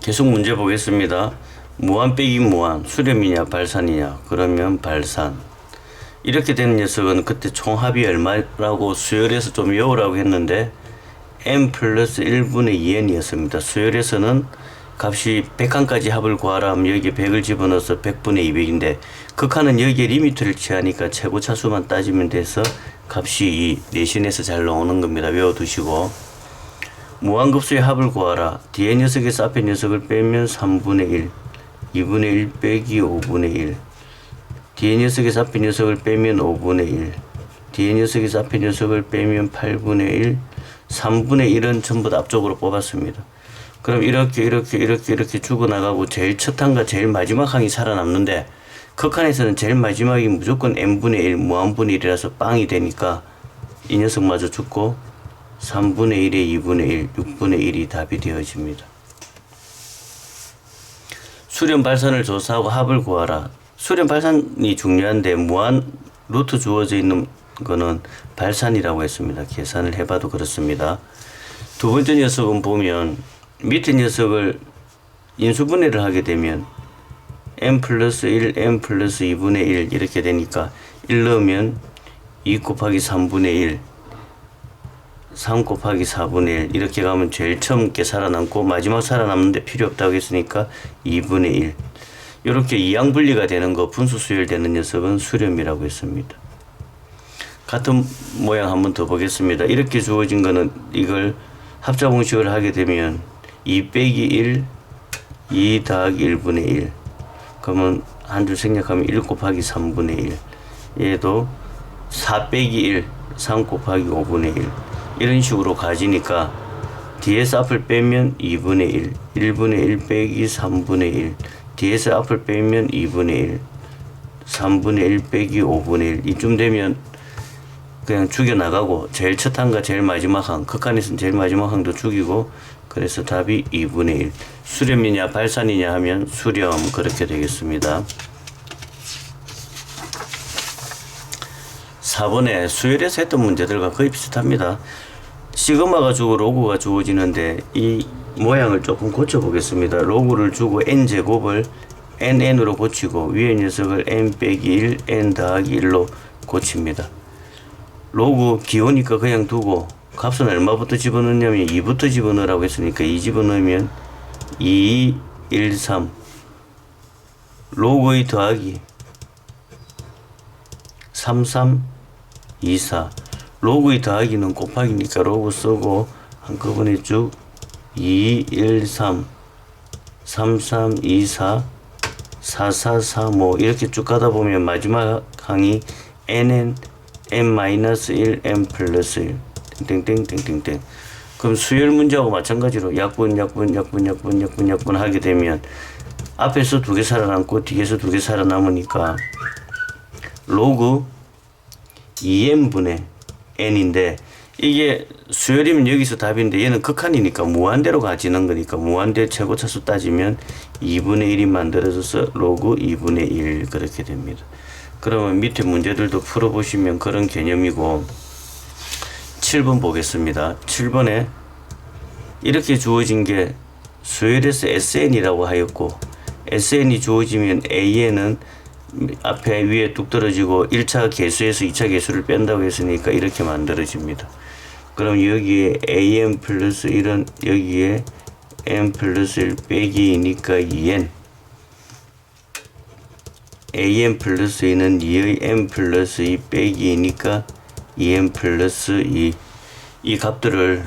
계속 문제 보겠습니다. 무한 빼기 무한, 수렴이냐 발산이냐. 그러면 발산. 이렇게 되는 녀석은 그때 총합이 얼마라고 수열에서 좀 외우라고 했는데 n 플러스 1분의 2n이었습니다. 수열에서는 값이 100칸까지 합을 구하라 하면 여기에 100을 집어넣어서 100분의 200인데 극한은 여기에 리미트를 취하니까 최고 차수만 따지면 돼서 값이 이 내신에서 잘 나오는 겁니다. 외워두시고, 무한급수의 합을 구하라. 뒤에 녀석에서 앞에 녀석을 빼면 3분의 1, 2분의 1 빼기 5분의 1. 뒤에 녀석에서 앞에 녀석을 빼면 5분의 1. 뒤에 녀석에서 앞에 녀석을 빼면 8분의 1. 3분의 1은 전부 다 앞쪽으로 뽑았습니다. 그럼 이렇게 죽어나가고 제일 첫 항과 제일 마지막 항이 살아남는데 극한에서는 제일 마지막이 무조건 n분의 1, 무한분의 1이라서 빵이 되니까 이 녀석마저 죽고 3분의 1에 2분의 1, 6분의 1이 답이 되어집니다. 수렴 발산을 조사하고 합을 구하라. 수렴 발산이 중요한데 무한 루트 주어져 있는 거는 발산이라고 했습니다. 계산을 해봐도 그렇습니다. 두 번째 녀석은 보면 밑에 녀석을 인수분해를 하게 되면 n 플러스 1, n 플러스 2분의 1 이렇게 되니까 1 넣으면 2 곱하기 3분의 1, 3 곱하기 4분의 1 이렇게 가면 제일 처음 게 살아남고 마지막 살아남는데 필요 없다고 했으니까 2분의 1. 이렇게 이항분리가 되는 거, 분수 수열되는 녀석은 수렴이라고 했습니다. 같은 모양 한번 더 보겠습니다. 이렇게 주어진 거는 이걸 합자 공식을 하게 되면 2 빼기 1, 2 더하기 1분의 1. 그러면 한 줄 생략하면 1 곱하기 3분의 1. 얘도 4 빼기 1, 3 곱하기 5분의 1. 이런 식으로 가지니까 뒤에서 앞을 빼면 2분의 1, 1분의 1 빼기 3분의 1. 뒤에서 앞을 빼면 2분의 1, 3분의 1 빼기 5분의 1. 이쯤 되면 그냥 죽여나가고 제일 첫 항과 제일 마지막 항, 극한에서는 제일 마지막 항도 죽이고, 그래서 답이 2분의 1. 수렴이냐 발산이냐 하면 수렴, 그렇게 되겠습니다. 4번에 수열에서 했던 문제들과 거의 비슷합니다. 시그마가 주고 로그가 주어지는데 이 모양을 조금 고쳐보겠습니다. 로그를 주고 n제곱을 nn으로 고치고 위에 녀석을 n 빼기 1, n 더하기 1로 고칩니다. 로그 기호니까 그냥 두고 값은 얼마부터 집어넣냐면 2부터 집어넣으라고 했으니까 2 집어넣으면 2, 1, 3 로그의 더하기 3, 3, 2, 4 로그의 더하기는 곱하기니까 로그 쓰고 한꺼번에 쭉 2, 1, 3 3, 3, 2, 4 4, 4, 3, 5 이렇게 쭉 가다 보면 마지막 항이 nn n-1 n 플러스 1 땡땡땡땡땡. 그럼 수열 문제하고 마찬가지로 약분 하게 되면 앞에서 2개 살아남고 뒤에서 2개 살아남으니까 로그 2n분의 n인데 이게 수열이면 여기서 답인데 얘는 극한이니까 무한대로 가지는 거니까 무한대 최고차수 따지면 2분의 1이 만들어져서 로그 2분의 1 그렇게 됩니다. 그러면 밑에 문제들도 풀어보시면 그런 개념이고, 7번 보겠습니다. 7번에 이렇게 주어진 게 수열에서 SN이라고 하였고, SN이 주어지면 AN은 앞에 위에 뚝 떨어지고 1차 개수에서 2차 개수를 뺀다고 했으니까 이렇게 만들어집니다. 그럼 여기에 AN 플러스 1은 여기에 N 플러스 1 빼기 2니까 2N, AN 플러스 2는 2의 N 플러스 2 빼기 2니까 2N 플러스 2. 이 값들을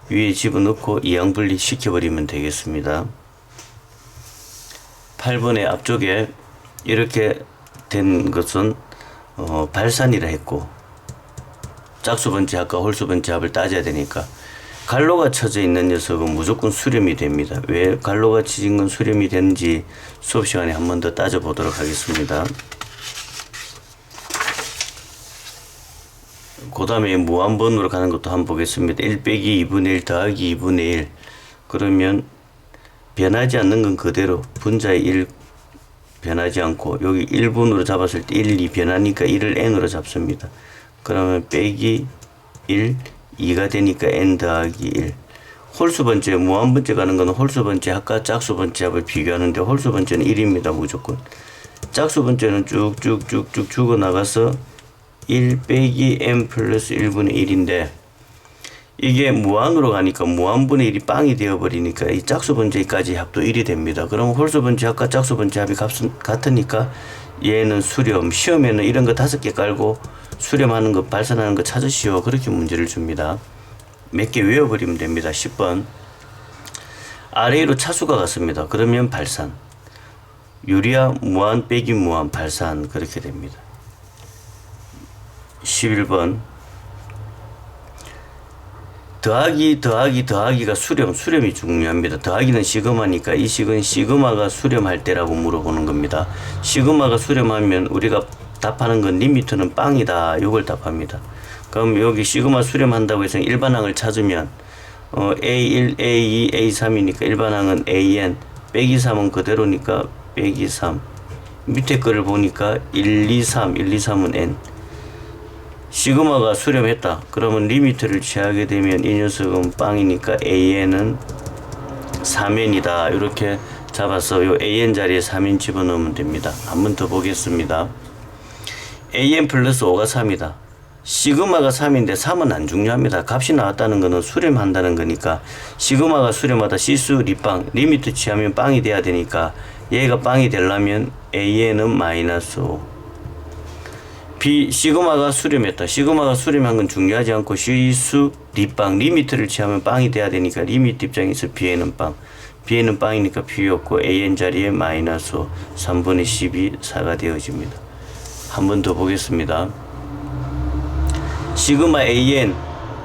위에 집어넣고 이항분리 시켜버리면 되겠습니다. 8번의 앞쪽에 이렇게 된 것은 발산이라 했고, 짝수번째 합과 홀수번째 합을 따져야 되니까 갈로가 쳐져 있는 녀석은 무조건 수렴이 됩니다. 왜 갈로가 쳐진 건 수렴이 되는지 수업 시간에 한 번 더 따져보도록 하겠습니다. 그 다음에 무한번으로 가는 것도 한번 보겠습니다. 1 빼기 2분의 1 더하기 2분의 1. 그러면 변하지 않는 건 그대로 분자의 1 변하지 않고 여기 1분으로 잡았을 때 1, 2 변하니까 1을 n으로 잡습니다. 그러면 빼기 1, 2가 되니까 n 더하기 1. 홀수 번째, 무한 번째 가는 거는 홀수 번째 합과 짝수 번째 합을 비교하는데 홀수 번째는 1입니다. 무조건. 짝수 번째는 쭉쭉쭉쭉 죽어 나가서 1 빼기 n 플러스 1분의 1인데 이게 무한으로 가니까 무한분의 1이 빵이 되어버리니까 이 짝수 번째까지 합도 1이 됩니다. 그러면 홀수 번째 합과 짝수 번째 합이 값은 같으니까 얘는 수렴, 시험에는 이런 거 5개 깔고 수렴하는 거, 발산하는 거 찾으시오. 그렇게 문제를 줍니다. 몇 개 외워버리면 됩니다. 10번. RA로 차수가 같습니다. 그러면 발산. 유리아 무한 빼기 무한 발산 그렇게 됩니다. 11번. 더하기가 수렴이 중요합니다. 더하기는 시그마니까 이 식은 시그마가 수렴할 때라고 물어보는 겁니다. 시그마가 수렴하면 우리가 답하는 건 리미트는 빵이다. 이걸 답합니다. 그럼 여기 시그마 수렴한다고 해서 일반항을 찾으면 A1, A2, A3이니까 일반항은 AN 빼기 3은 그대로니까 빼기 3 밑에 거를 보니까 1, 2, 3은 N 시그마가 수렴했다. 그러면 리미트를 취하게 되면 이 녀석은 빵이니까 AN은 3N이다. 이렇게 잡아서 요 AN 자리에 3N 집어넣으면 됩니다. 한 번 더 보겠습니다. AN 플러스 5가 3이다. 시그마가 3인데 3은 안 중요합니다. 값이 나왔다는 거는 수렴한다는 거니까 시그마가 수렴하다 시수 리빵 리미트 취하면 빵이 돼야 되니까 얘가 빵이 되려면 AN은 마이너스 5 시그마가 수렴했다. 시그마가 수렴한 건 중요하지 않고 시수 리빵 리미트를 취하면 빵이 돼야 되니까 리미트 입장에서 B에는 빵 B에는 빵이니까 P 없고 AN 자리에 마이너스 5 3분의 12 4가 되어집니다. 한 번 더 보겠습니다. 시그마 AN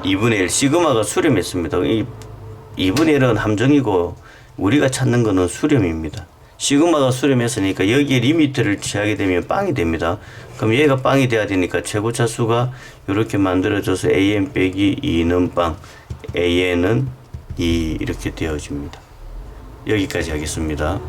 2분의 1 시그마가 수렴했습니다. 이 2분의 1은 함정이고 우리가 찾는 거는 수렴입니다. 시그마가 수렴했으니까 여기에 리미트를 취하게 되면 빵이 됩니다. 그럼 얘가 빵이 돼야 되니까 최고차수가 이렇게 만들어져서 AN 빼기 2는 빵 AN은 2 이렇게 되어집니다. 여기까지 하겠습니다.